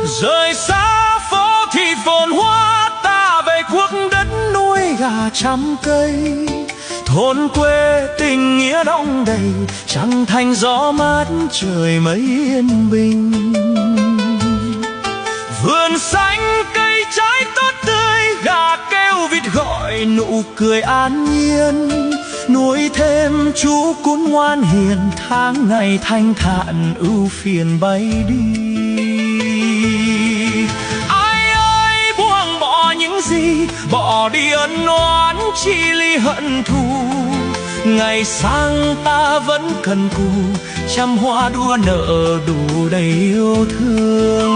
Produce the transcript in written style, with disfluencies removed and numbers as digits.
Rời xa phố thị phồn hoa, ta về quốc đất nuôi gà trăm cây. Thôn quê tình nghĩa đong đầy, trăng thanh gió mát trời mây yên bình. Vườn xanh cây trái tốt tươi, gà kêu vịt gọi nụ cười an nhiên. Nuôi thêm chú cún ngoan hiền, tháng ngày thanh thản ưu phiền bay đi. Ai ơi buông bỏ những gì, bỏ đi ân oán chi ly hận thù. Ngày sang ta vẫn cần cù, trăm hoa đua nở đủ đầy yêu thương.